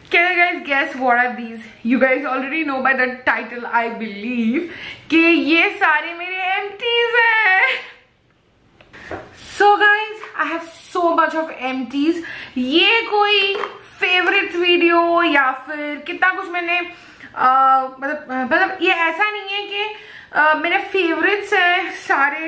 Can you guys guess what are these? You guys already know by the title, I believe, कि ये सारे मेरे empties हैं. So guys, I have so much of empties. ये कोई favorites video या फिर कितना कुछ मैंने मतलब ये ऐसा नहीं है कि मेरे favorites हैं सारे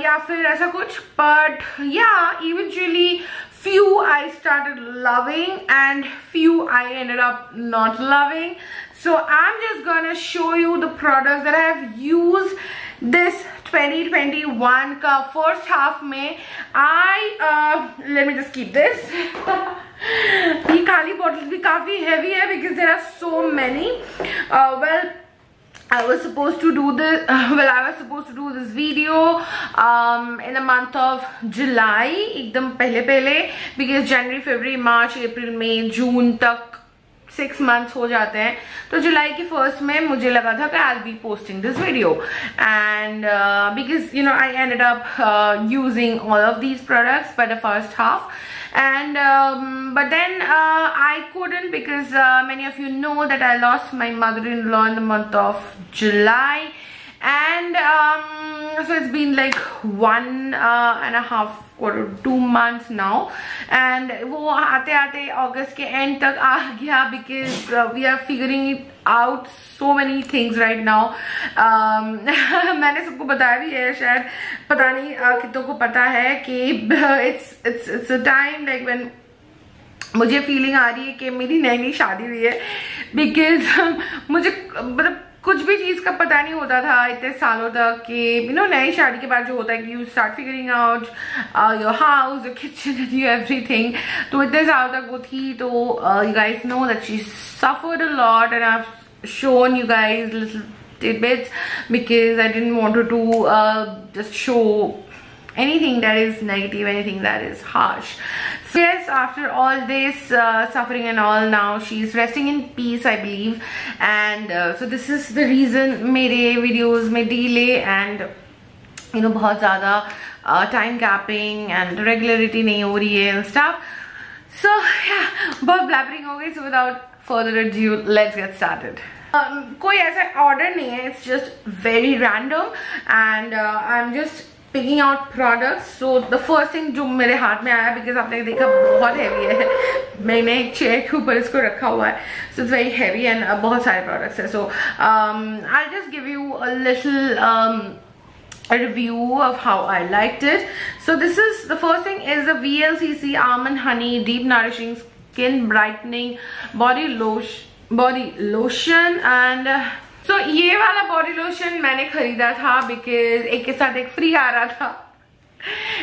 या फिर ऐसा कुछ, but yeah, eventually few I started loving and few I ended up not loving. So I'm just gonna show you the products that I have used this 2021 का first half में. Let me just keep this. ये खाली bottles भी काफी heavy है because there are so many. Well, I was supposed to do this. I was supposed to do this video in the month of July, एकदम पहले because January, February, March, April, May, June तक 6 months हो जाते हैं. तो जुलाई के first में मुझे लगा था कि I'll be posting this video, and because you know I ended up using all of these products by the first half, and but then I couldn't because many of you know that I lost my mother-in-law in the month of July, and so it's been like 1.5 or 2 months now, and वो आते आते अगस्त के end तक आ गया because we are figuring it out so many things right now. मैंने सबको बताया भी है, शायद पता नहीं कितनों को पता है कि it's a time like when मुझे फीलिंग आ रही है कि मेरी नई शादी हुई है, because मुझे मतलब कुछ भी चीज का पता नहीं होता था इतने सालों तक कि नई शादी के बाद जो होता है कि you start figuring out your house, your kitchen and your everything. तो इतने सालों तक वो थी. तो you guys know that she suffered a lot, and I've shown you guys little tidbits because I didn't want to just show anything that is negative, anything that is harsh. So yes, after all this suffering and all, now she's resting in peace, I believe, and so this is the reason मेरे videos में delay and बहुत ज़्यादा time gapping and regularity नहीं हो रही है and stuff. So yeah, बहुत blabbering हो गई. So without further ado, let's get started. कोई ऐसा order नहीं है, it's just very random, and I'm just picking out products. So the first thing जो मेरे हाथ में आया, because आपने देखा बहुत heavy है, मैंने एक chair के ऊपर इसको रखा हुआ है, so it's very heavy and बहुत सारे products है. So I'll just give you a little a review of how I liked it. So this is, the first thing is the VLCC Almond Honey Deep Nourishing Skin Brightening Body Lotion, and so ये वाला body lotion मैंने खरीदा था because एक के साथ एक free आ रहा था.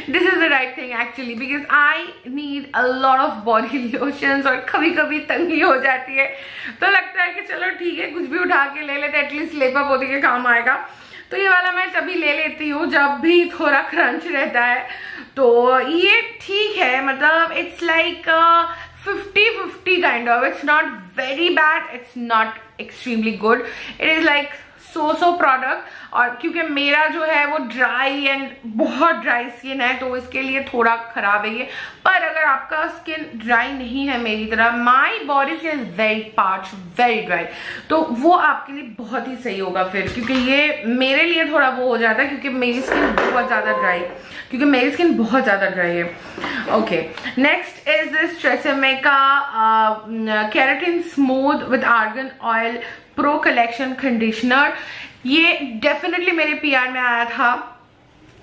This is the right thing actually, because I need a lot of body lotions और कभी कभी तंगी हो जाती है, तो लगता है कि चलो ठीक है कुछ भी उठा के ले लेते, एटलीस्ट लेपा पोती के काम आएगा. तो ये वाला मैं तभी ले लेती हूँ जब भी थोड़ा क्रंच रहता है. तो ये ठीक है, मतलब it's like 50-50 kind of. It's not very bad, it's not extremely good. It is like so product. और क्योंकि मेरा जो है वो ड्राई एंड बहुत ड्राई स्किन है, तो इसके लिए थोड़ा खराब है ये. पर अगर आपका स्किन ड्राई नहीं है मेरी तरह, my body skin is very parch, very dry, तो वो आपके लिए बहुत ही सही होगा फिर, क्योंकि ये मेरे लिए थोड़ा वो हो जाता है क्योंकि मेरी स्किन बहुत ज़्यादा ड्राई है. Okay, next is this TRESemmé का keratin smooth with argan oil pro collection conditioner. ये डेफिनेटली मेरे पीआर में आया था,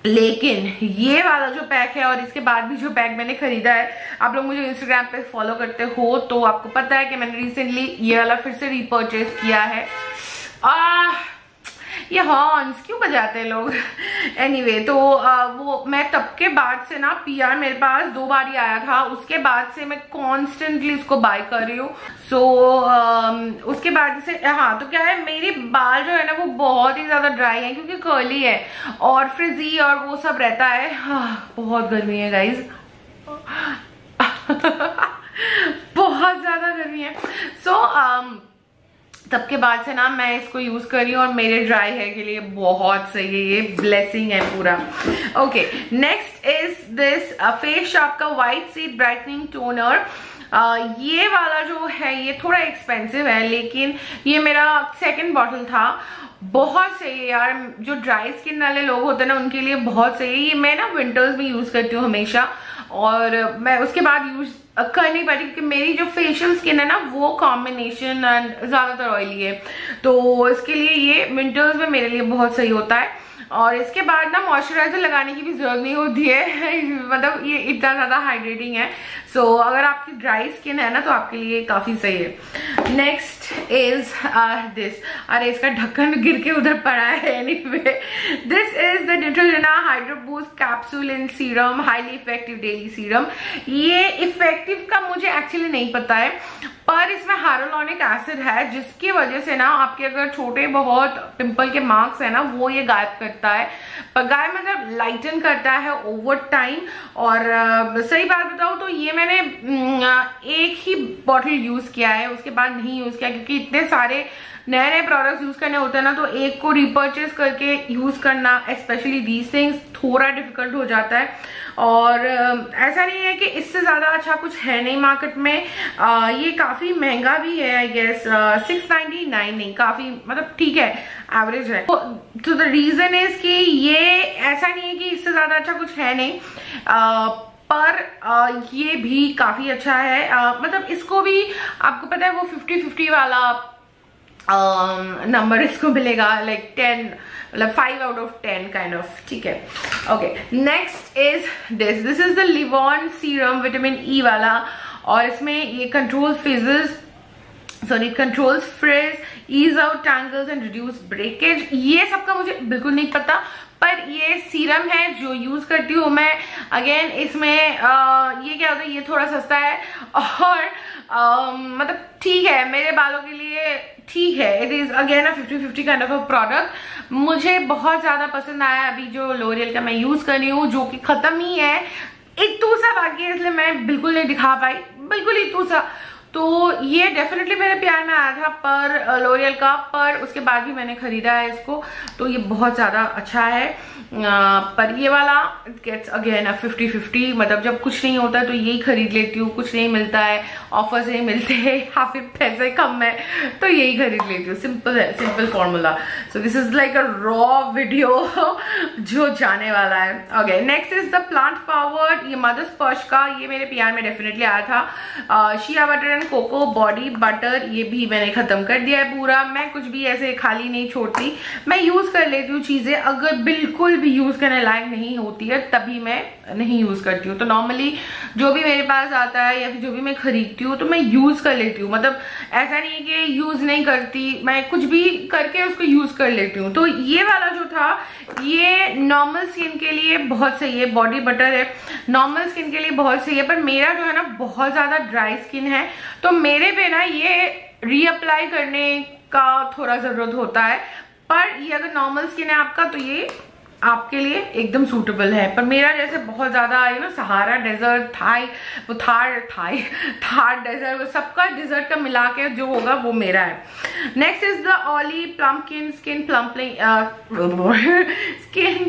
लेकिन ये वाला जो पैक है और इसके बाद भी जो पैक मैंने खरीदा है, आप लोग मुझे इंस्टाग्राम पे फॉलो करते हो तो आपको पता है कि मैंने रिसेंटली ये वाला फिर से रीपर्चेज किया है. ये हॉर्न्स क्यों बजाते हैं लोग. एनीवे, तो वो मैं तब के बाद से ना पीआर मेरे पास 2 बार ही आया था, उसके बाद से मैं कॉन्स्टेंटली इसको बाय कर रही हूँ. सो उसके बाद से हाँ, तो क्या है, मेरे बाल जो है ना वो बहुत ही ज्यादा ड्राई है क्योंकि कर्ली है और फ्रिजी और वो सब रहता है. बहुत गर्मी है गाइज, बहुत ज्यादा गर्मी है. सो तब के बाद से ना मैं इसको यूज कर रही हूँ और मेरे ड्राई हेयर के लिए बहुत सही है, ये ब्लेसिंग है पूरा. Okay, next is this face shop का व्हाइट सीड ब्राइटनिंग टोनर. ये वाला जो है ये थोड़ा एक्सपेंसिव है, लेकिन ये मेरा सेकंड बॉटल था। बहुत सही है यार, जो ड्राई स्किन वाले लोग होते हैं ना उनके लिए बहुत सही है ये। मैं ना विंटर्स में यूज करती हूँ हमेशा, और मैं उसके बाद यूज कर नहीं पाती क्योंकि मेरी जो फेशियल स्किन है ना वो कॉम्बिनेशन ज्यादातर ऑयली है, तो इसके लिए ये विंटर्स में मेरे लिए बहुत सही होता है। और इसके बाद ना मॉइस्चराइजर लगाने की भी जरूरत नहीं होती है मतलब ये इतना ज्यादा हाइड्रेटिंग है। सो अगर आपकी ड्राई स्किन है ना तो आपके लिए काफी सही है। नेक्स्ट इज दिस, अरे इसका ढक्कन गिर के उधर पड़ा है। Anyway, this is the Neutrogena hydro boost capsule in serum, highly effective daily serum. ये इफेक्टिव का मुझे एक्चुअली नहीं पता है, पर इसमें हाइलुरोनिक एसिड है जिसकी वजह से ना आपके अगर छोटे बहुत पिंपल के मार्क्स है ना वो ये गायब करता है, पर गायब मतलब लाइटन करता है ओवर टाइम। और सही बात बताऊं तो ये मैंने एक ही बॉटल यूज किया है, उसके बाद नहीं यूज किया क्योंकि इतने सारे नए नए प्रोडक्ट्स यूज करने होते हैं ना, तो एक को रिपर्चेस करके यूज करना स्पेशली दीज थिंग्स थोड़ा डिफिकल्ट हो जाता है। और ऐसा नहीं है कि इससे ज्यादा अच्छा कुछ है नहीं मार्केट में। ये काफी महंगा भी है, आई गेस 699, नहीं काफी मतलब ठीक है, एवरेज है। तो द रीजन इज कि ये ऐसा नहीं है कि इससे ज्यादा अच्छा कुछ है नहीं, पर ये भी काफी अच्छा है। मतलब इसको भी आपको पता है वो 50-50 वाला नंबर इसको मिलेगा, लाइक 10 मतलब 5 out of 10 काइंड ऑफ, ठीक है। Okay, next is this is the Livon serum vitamin E वाला, और इसमें ये controls frizz, ease out tangles and reduce breakage. ये सबका मुझे बिल्कुल नहीं पता, पर ये सीरम है जो यूज करती हूँ मैं। अगेन इसमें ये क्या होता है, ये थोड़ा सस्ता है और मतलब ठीक है मेरे बालों के लिए, ठीक है। It is again 50-50 kind of a product. मुझे बहुत ज्यादा पसंद आया अभी जो लोरियल का मैं यूज कर रही हूँ, जो कि खत्म ही है, इतू सा बाकी है, इसलिए मैं बिल्कुल नहीं दिखा पाई, बिल्कुल इतू सा। तो ये डेफिनेटली मेरे प्यार में आया था पर लोरियल का, पर उसके बाद भी मैंने खरीदा है इसको, तो ये बहुत ज्यादा अच्छा है। पर ये वाला गेट्स अगेन 50-50, मतलब जब कुछ नहीं होता है तो यही खरीद लेती हूँ, कुछ नहीं मिलता है, ऑफर्स नहीं मिलते हैं या फिर पैसे कम है तो यही खरीद लेती हूँ। सिंपल है, simple formula. So this is like a raw video जो जाने वाला है। Okay, next is the plant powered, ये मदर स्पर्श का, ये मेरे प्यार में डेफिनेटली आया था। Shea butter and cocoa body butter, ये भी मैंने खत्म कर दिया है पूरा। मैं कुछ भी ऐसे खाली नहीं छोड़ती, मैं यूज कर लेती हूँ चीजें, अगर बिल्कुल भी यूज करने लायक नहीं होती है तभी मैं नहीं यूज करती हूँ। तो नॉर्मली जो भी मेरे पास आता है या फिर जो भी मैं खरीदती हूँ तो मैं यूज कर लेती हूँ, मतलब ऐसा नहीं है कि यूज नहीं करती, मैं कुछ भी करके उसको यूज कर लेती हूँ। तो ये वाला जो था ये नॉर्मल स्किन के लिए बहुत सही है, बॉडी बटर है, नॉर्मल स्किन के लिए बहुत सही है। पर मेरा जो है ना बहुत ज्यादा ड्राई स्किन है, तो मेरे पे ना ये रीअप्लाई करने का थोड़ा जरूरत होता है। पर ये अगर नॉर्मल स्किन है आपका तो ये आपके लिए एकदम सूटेबल है। पर मेरा जैसे बहुत ज्यादा सहारा डेजर्ट, थार डेजर्ट, वो सबका डेजर्ट का मिला के जो होगा वो मेरा है। नेक्स्ट इज द ऑली प्लम्पकिन स्किन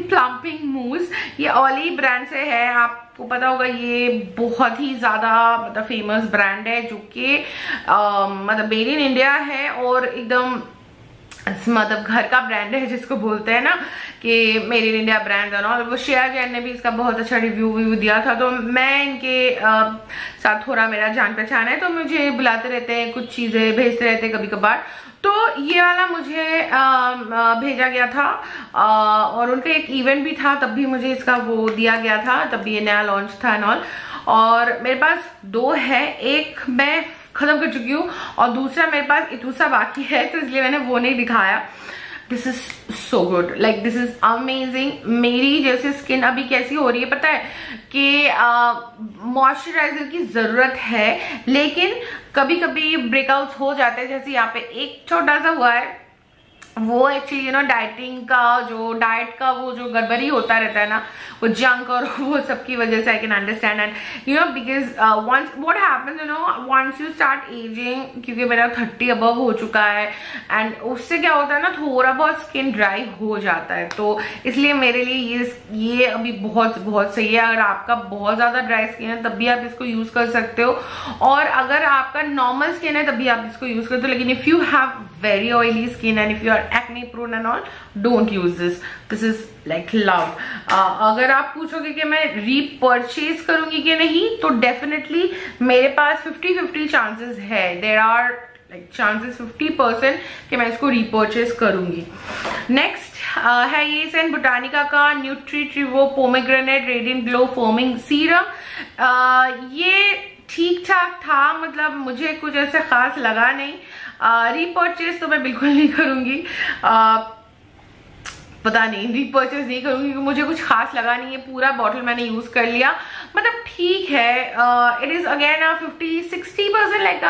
प्लम्पिंग मूस, ये ऑली ब्रांड से है, आपको पता होगा ये बहुत ही ज्यादा मतलब फेमस ब्रांड है जो कि मतलब मेड इन इंडिया है और एकदम मतलब घर का ब्रांड है, जिसको बोलते हैं ना कि मेड इन इंडिया ब्रांड है। और वो श्रेया जैन ने भी इसका बहुत अच्छा रिव्यू दिया था, तो मैं इनके साथ थोड़ा मेरा जान पहचान है, तो मुझे बुलाते रहते हैं, कुछ चीजें भेजते रहते हैं कभी कभार। तो ये वाला मुझे भेजा गया था और उनका एक इवेंट भी था, तब भी मुझे इसका वो दिया गया था, तब भी ये नया लॉन्च था एंड ऑल। और मेरे पास 2 है, एक मैं खत्म कर चुकी हूँ और दूसरा मेरे पास इतूसा बाकी है, तो इसलिए मैंने वो नहीं दिखाया। This is so good, like this is amazing. मेरी जैसे स्किन अभी कैसी हो रही है पता है कि मॉइस्चराइजर की जरूरत है, लेकिन कभी कभी ब्रेकआउट्स हो जाते हैं, जैसे यहाँ पे एक छोटा सा हुआ है, वो एक्चुअली डाइटिंग का जो डाइट का वो जो गड़बड़ी होता रहता है ना, वो जंक और वो सब की वजह से I can understand. And because once what happens once you start ageing, क्योंकि मेरा 30 अबव हो चुका है, एंड उससे क्या होता है ना, थोड़ा बहुत स्किन ड्राई हो जाता है। तो इसलिए मेरे लिए ये अभी बहुत बहुत सही है। अगर आपका बहुत ज्यादा ड्राई स्किन है तब भी आप इसको यूज कर सकते हो, और अगर आपका नॉर्मल स्किन है तब भी आप इसको यूज करते हो। लेकिन if you have very oily skin and if you are acne prone and all, don't use this is like love। अगर आप पूछोगे कि मैं रीपर्चेज करूंगी कि नहीं, तो डेफिनेटली मेरे पास 50-50 चांसेस है। देयर आर लाइक चांसेस 50% कि मैं इसको रीपर्चेज करूंगी। नेक्स्ट है ये सेंट बोटानिका का न्यूट्रीट्रिवो pomegranate radiant glow foaming serum. ये ठीक ठाक था, मतलब मुझे कुछ ऐसे खास लगा नहीं। रीपर्चेज तो मैं बिल्कुल नहीं करूंगी, पता नहीं, रीपर्चेज नहीं करूंगी क्योंकि मुझे कुछ खास लगा नहीं है। पूरा बॉटल मैंने यूज कर लिया, मतलब ठीक है। It is again 50-60% like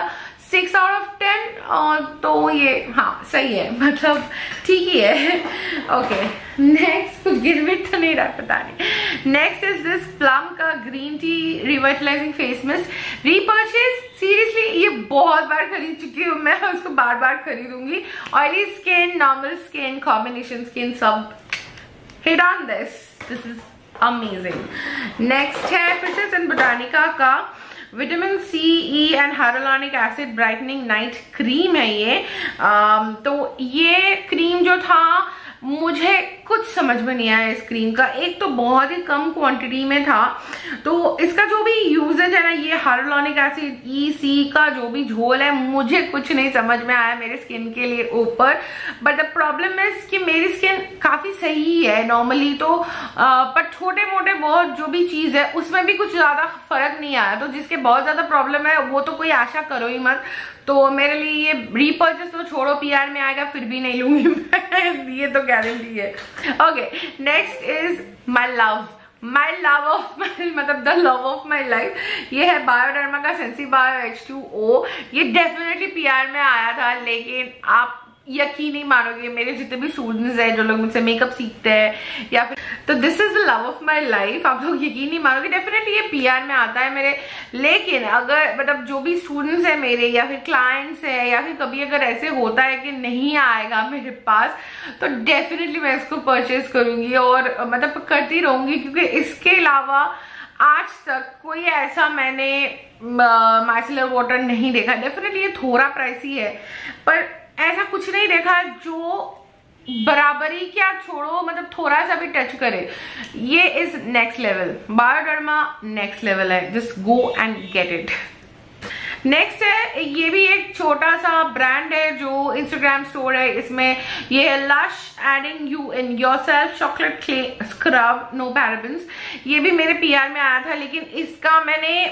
6 out of 10। तो ये हाँ सही है, मतलब ठीक ही है। ओके नेक्स्ट, कुछ गिरविट तो नहीं रहा, पता नहीं। नेक्स्ट इज दिस प्लम का green tea revitalising face mist. Repurchase seriously ये बहुत बार खरीद चुकी हूँ मैं, उसको बार बार खरीदूंगी। Oily skin, normal skin, combination skin, सब hit on this is amazing. Next है फिर से सेंट बोटानिका का vitamin C E and hyaluronic acid brightening night cream है ये। तो ये क्रीम जो था, मुझे कुछ समझ में नहीं आया इस क्रीम का। एक तो बहुत ही कम क्वांटिटी में था, तो इसका जो भी यूजेज है ना, ये हाइलुरोनिक एसिड ई सी का जो भी झोल है, मुझे कुछ नहीं समझ में आया मेरे स्किन के लिए ऊपर। बट द प्रॉब्लम इज कि मेरी स्किन काफी सही है नॉर्मली, तो पर छोटे मोटे बहुत जो भी चीज है उसमें भी कुछ ज्यादा फर्क नहीं आया। तो जिसके बहुत ज्यादा प्रॉब्लम है वो तो कोई आशा करो ही मत। तो मेरे लिए ये रीपर्चेस तो छोड़ो, पीआर में आएगा फिर भी नहीं लूंगी मैं, ये तो गारंटी है। Okay next is my love of my, मतलब the love of my life. ये है बायोडर्मा का सेंसी बायो H2O। ये डेफिनेटली पीआर में आया था, लेकिन आप यकीन नहीं मानोगे, मेरे जितने भी स्टूडेंट्स हैं जो लोग मुझसे मेकअप सीखते हैं या फिर, तो this is the love of my life. आप लोग यकीन नहीं मानोगे, डेफिनेटली ये पीआर में आता है मेरे। लेकिन अगर मतलब जो भी स्टूडेंट्स हैं मेरे या फिर क्लाइंट्स हैं, या फिर कभी अगर ऐसे होता है कि नहीं आएगा मेरे पास, तो डेफिनेटली मैं इसको परचेज करूंगी और मतलब करती रहूंगी, क्योंकि इसके अलावा आज तक कोई ऐसा मैंने माइसेलर वाटर नहीं देखा। डेफिनेटली ये थोड़ा प्राइसी है, पर ऐसा कुछ नहीं देखा जो बराबरी क्या छोड़ो, मतलब थोड़ा सा भी टच करे। ये is next level, Bioderma next level है, just go and get it. Next है, ये भी एक छोटा सा ब्रांड है जो इंस्टाग्राम स्टोर है। इसमें ये है Lush adding you in yourself chocolate clay scrub, no parabens. ये भी मेरे पीआर में आया था, लेकिन इसका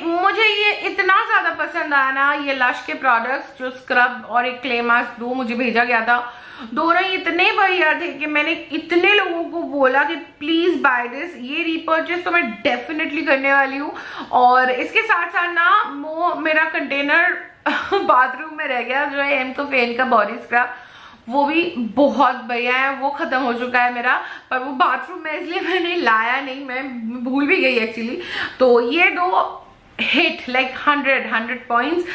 मुझे ये इतना ज्यादा पसंद आया ना, ये लश के प्रोडक्ट्स जो स्क्रब और एक क्ले मास्क, दो मुझे भेजा गया था, दोनों इतने बढ़िया थे कि मैंने इतने लोगों को बोला कि प्लीज बाय दिस। ये रीपर्चेस तो मैं डेफिनेटली करने वाली हूँ। और इसके साथ साथ ना वो मेरा कंटेनर बाथरूम में रह गया, जो है एमकोफेन का बॉडी स्क्रब, वो भी बहुत बढ़िया है। वो खत्म हो चुका है मेरा, पर वो बाथरूम में इसलिए मैंने लाया नहीं, मैं भूल भी गई एक्चुअली। तो ये दो हिट लाइक 100 पॉइंट्स,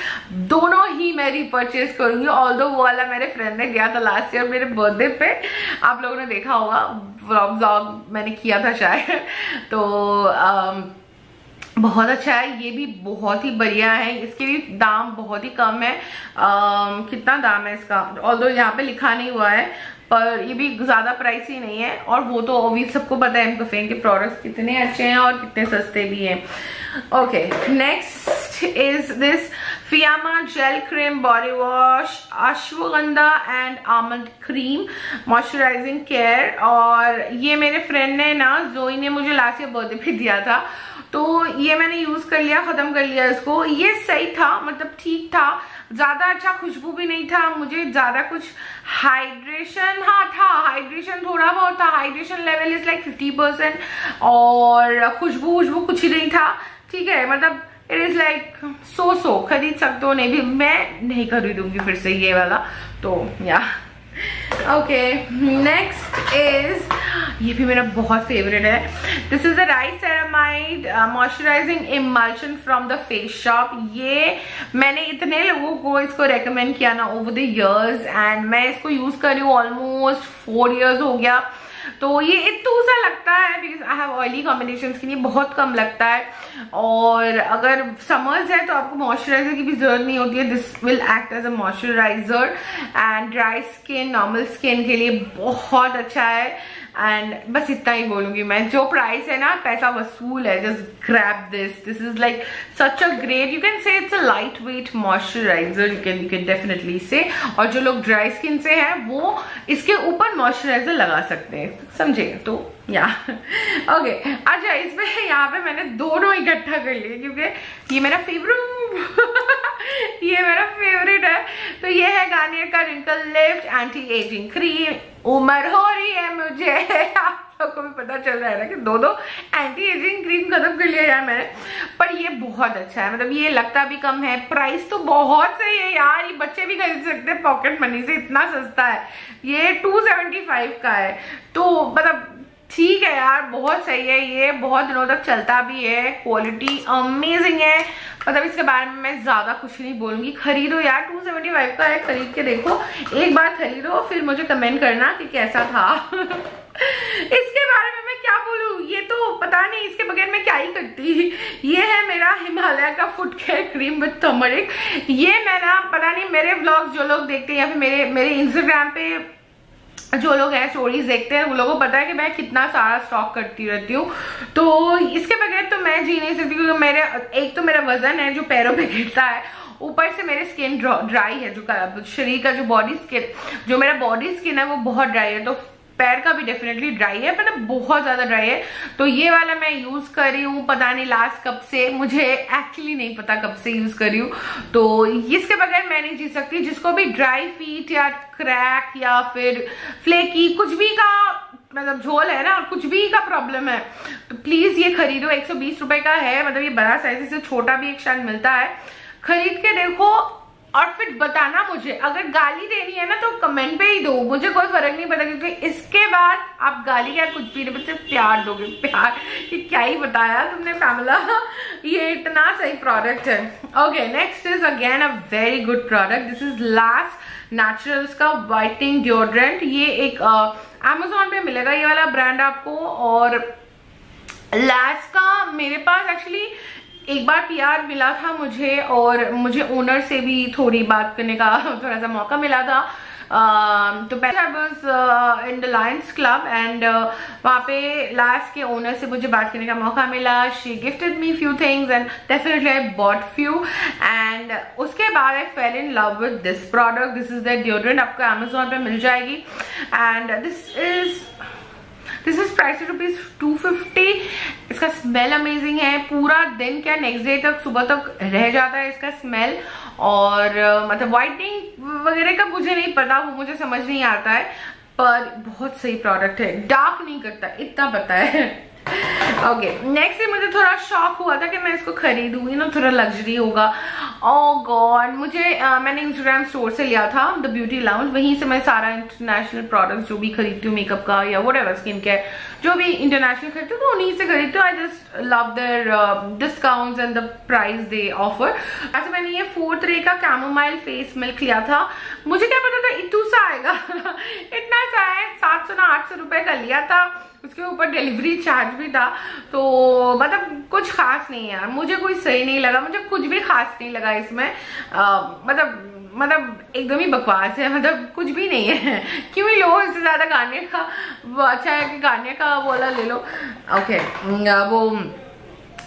दोनों ही मैं रिपर्चेज करूंगी। ऑल्दो वो वाला मेरे फ्रेंड ने गया था लास्ट ईयर मेरे बर्थडे पे, आप लोगों ने देखा होगा, व्लॉग मैंने किया था शायद। तो बहुत अच्छा है, ये भी बहुत ही बढ़िया है। इसके भी दाम बहुत ही कम है। कितना दाम है इसका, ऑल्दो यहाँ पे लिखा नहीं हुआ है, पर ये भी ज्यादा प्राइसी नहीं है। और वो तो ऑब्वियस सबको पता है एमकोफेन के प्रोडक्ट्स कितने अच्छे हैं और कितने सस्ते भी हैं। Okay next is this Fiama gel cream body wash, ashwagandha and almond cream moisturising care. और ये मेरे फ्रेंड ने ना, जोई ने मुझे लास्ट ईयर बर्थडे पे दिया था, तो ये मैंने यूज कर लिया, खत्म कर लिया इसको। ये सही था, मतलब ठीक था, ज्यादा अच्छा खुशबू भी नहीं था, मुझे ज्यादा कुछ हाइड्रेशन, हाँ था हाइड्रेशन, थोड़ा बहुत था। हाइड्रेशन लेवल इज लाइक 50% और खुशबू कुछ ही नहीं था। ठीक है, मतलब इट इज लाइक सो खरीद सकते हो, नहीं भी मैं नहीं खरीदूंगी फिर से ये वाला। तो या ओके, नेक्स्ट इज, ये भी मेरा बहुत फेवरेट है। This is the rice ceramide moisturising emulsion from the face shop. ये मैंने इतने लोगों को इसको रेकमेंड किया ना ओवर द इयर्स, एंड मैं इसको यूज कर रही हूँ ऑलमोस्ट 4 years हो गया। तो ये इतना सा लगता है because I have oily combinations के लिए बहुत कम लगता है, और अगर समर्स है तो आपको मॉइस्चराइजर की भी जरूरत नहीं होती है। This will act as a moisturiser, and dry skin, normal skin के लिए बहुत अच्छा है। एंड बस इतना ही बोलूंगी मैं, जो प्राइस है ना पैसा वसूल है। Just grab this is like such a great, you can say it's a light weight moisturiser, you can definitely से। और जो लोग ड्राई स्किन से हैं वो इसके ऊपर मॉइस्चराइजर लगा सकते हैं, समझे? तो या ओके, अच्छा इसमें यहाँ पे मैंने दोनों इकट्ठा कर लिए क्योंकि ये मेरा ये मेरा फेवरेट है। तो ये है गार्नियर का wrinkle lift anti ageing cream. उम्र हो रही है मुझे आप लोगों को भी पता चल रहा है ना कि दो एंटी एजिंग क्रीम खत्म कर लिया यार मैंने, पर ये बहुत अच्छा है। मतलब ये लगता भी कम है, प्राइस तो बहुत सही है यार, ये बच्चे भी खरीद सकते हैं पॉकेट मनी से, इतना सस्ता है। ये 275 का है, तो मतलब ठीक है यार, बहुत सही है। ये बहुत दिनों तक चलता भी है, क्वालिटी अमेजिंग है। मतलब इसके बारे में मैं ज्यादा कुछ नहीं बोलूंगी, खरीदो यार, 275 का है, खरीद के देखो, एक बार खरीदो फिर मुझे कमेंट करना कि कैसा था। इसके बारे में मैं क्या बोलूं, ये तो पता नहीं इसके बगैर मैं क्या ही करती। ये है मेरा हिमालय का foot care cream with turmeric. ये मैं ना पता नहीं, मेरे व्लॉग्स जो लोग देखते हैं या फिर मेरे इंस्टाग्राम पे जो लोग हैं स्टोरीज देखते हैं, उन लोगों को पता है कि मैं कितना सारा स्टॉक करती रहती हूँ। तो इसके बगैर तो मैं जी नहीं सकती, क्योंकि मेरे एक तो मेरा वजन है जो पैरों पे गिरता है, ऊपर से मेरी स्किन ड्राई है, जो शरीर का जो बॉडी स्किन, जो मेरा बॉडी स्किन है वो बहुत ड्राई है। तो पैर का भी डेफिनेटली ड्राई है, मतलब बहुत ज्यादा ड्राई है। तो ये वाला मैं यूज कर रही हूँ, पता नहीं लास्ट कब से, मुझे एक्चुअली नहीं पता कब से यूज कर रही हूँ। तो इसके बगैर मैं नहीं जी सकती। जिसको भी ड्राई फीट या क्रैक या फिर फ्लेकी कुछ भी का मतलब झोल है ना, कुछ भी का प्रॉब्लम है, तो प्लीज ये खरीदो। 120 रुपए का है, मतलब ये बड़ा साइज से छोटा भी एक शायद मिलता है, खरीद के देखो और फिर बताना मुझे। अगर गाली देनी है ना तो कमेंट पे ही दो, मुझे कोई फर्क नहीं पड़ता, क्योंकि इसके बाद आप गाली या कुछ भी नहीं, सिर्फ प्यार दोगे। प्यार कि क्या ही बताया तुमने पैमला, ये इतना सही प्रोडक्ट है। Okay, next is again a very good product. This is last naturals का वाइटनिंग डिओड्रेंट। ये एक अमेजोन पे मिलेगा ये वाला ब्रांड आपको। और लैस का मेरे पास एक्चुअली एक बार पीआर मिला था मुझे, और मुझे ओनर से भी थोड़ी बात करने का थोड़ा सा मौका मिला था। तो पहले I was in the Lions club, and वहाँ पे लास्ट के ओनर से मुझे बात करने का मौका मिला। She gifted me few things and definitely I bought few, एंड उसके बाद I fell in love with this product. This is the deodorant, आपको अमेजोन पे मिल जाएगी, एंड दिस इज प्राइस ₹250। इसका स्मेल अमेजिंग है, पूरा दिन क्या नेक्स्ट डे तक, सुबह तक रह जाता है इसका स्मेल। और मतलब वाइटनिंग वगैरह का मुझे नहीं पता, वो मुझे समझ नहीं आता है, पर बहुत सही प्रोडक्ट है, डार्क नहीं करता, इतना पता है। ओके, नेक्स्ट मुझे थोड़ा शॉक हुआ था कि मैं इसको खरीदूंगी ना, थोड़ा लग्जरी होगा। ओह गॉड, मैंने इंस्टाग्राम स्टोर से लिया था, द ब्यूटी लाउंज, वहीं से मैं सारा इंटरनेशनल प्रोडक्ट्स जो भी खरीदती हूँ, मेकअप का या व्हाटएवर स्किन केयर जो भी इंटरनेशनल खरीदती हूँ, तो उन्हीं से खरीदती हूँ। I just love their discounts and the price they offer. ऐसे मैंने ये 4th रे का कैमोमाइल फेस मिल्क लिया था, मुझे क्या पता था इतू सा आएगा। इतना सा है, 700 ना 800 रुपए का लिया था, उसके ऊपर डिलीवरी चार्ज भी था। तो मतलब कुछ खास नहीं है यार, मुझे कोई सही नहीं लगा, मुझे कुछ भी खास नहीं लगा इसमें। मतलब एकदम ही बकवास है, मतलब कुछ भी नहीं है। क्यों ही लो, इससे ज्यादा गार्नियर का वो अच्छा है कि गार्नियर का वाला ले लो। ओके, वो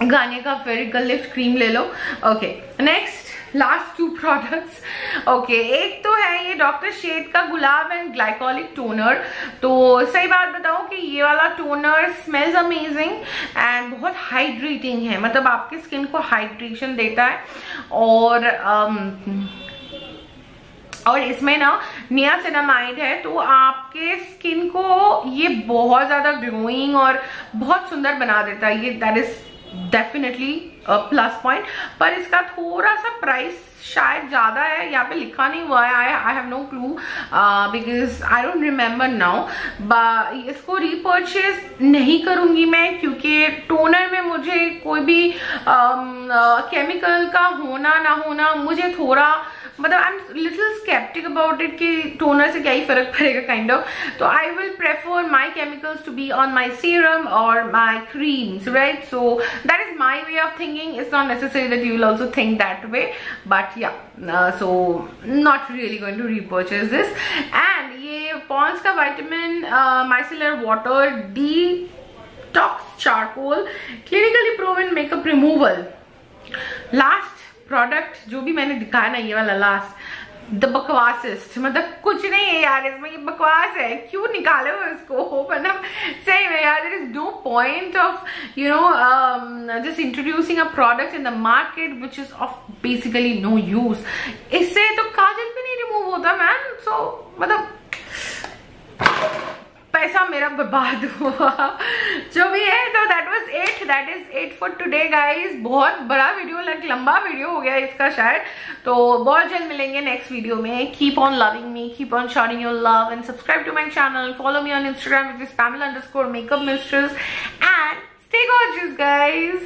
गार्नियर का फेरिकल लिफ्ट क्रीम ले लो। Okay, next last 2 products. Okay, एक तो है ये डॉक्टर शेड का गुलाब एंड ग्लाइकोलिक टोनर। तो सही बात बताऊं कि ये वाला टोनर स्मेल्स अमेजिंग एंड बहुत हाइड्रेटिंग है, मतलब आपकी स्किन को हाइड्रेशन देता है। और इसमें ना नियासिनामाइड है, तो आपके स्किन को ये बहुत ज्यादा ग्लोइंग और बहुत सुंदर बना देता है। ये that is definitely plus point, पर इसका थोड़ा सा प्राइस शायद ज्यादा है, यहाँ पे लिखा नहीं हुआ है, I have no clue because I don't remember now. इसको रीपर्चेज नहीं करूंगी मैं, क्योंकि टोनर में मुझे कोई भी केमिकल का होना ना होना मुझे थोड़ा मतलब I am little skeptic about it कि टोनर से क्या ही फर्क पड़ेगा काइंड ऑफ। तो I will prefer my chemicals to be on my serum और my creams, right? So that is my way of thinking. It's not necessary that you will also think that way, but yeah so not really going to repurchase this. And ये Pond's का vitamin micellar water detox charcoal clinically proven makeup removal. Last product जो भी मैंने दिखाया ना, ये वाला last, the बकवासिस्ट, मतलब कुछ नहीं है यार इसमें, ये बकवास है, क्यों निकाले हो इसको? मतलब सही में यार, there is no point of you know just introducing a product in the market which is of basically no use. इससे तो काजल भी नहीं रिमूव होता मैन. सो मतलब पैसा मेरा बर्बाद हुआ जो भी है. तो that is it for today guys. बहुत बड़ा वीडियो, लंबा वीडियो हो गया इसका शायद. तो बहुत जल्द मिलेंगे नेक्स्ट वीडियो में. Keep on loving me, keep on showering your love and subscribe to my channel. Follow me on Instagram which is Pamela_makeup mistress and stay gorgeous guys.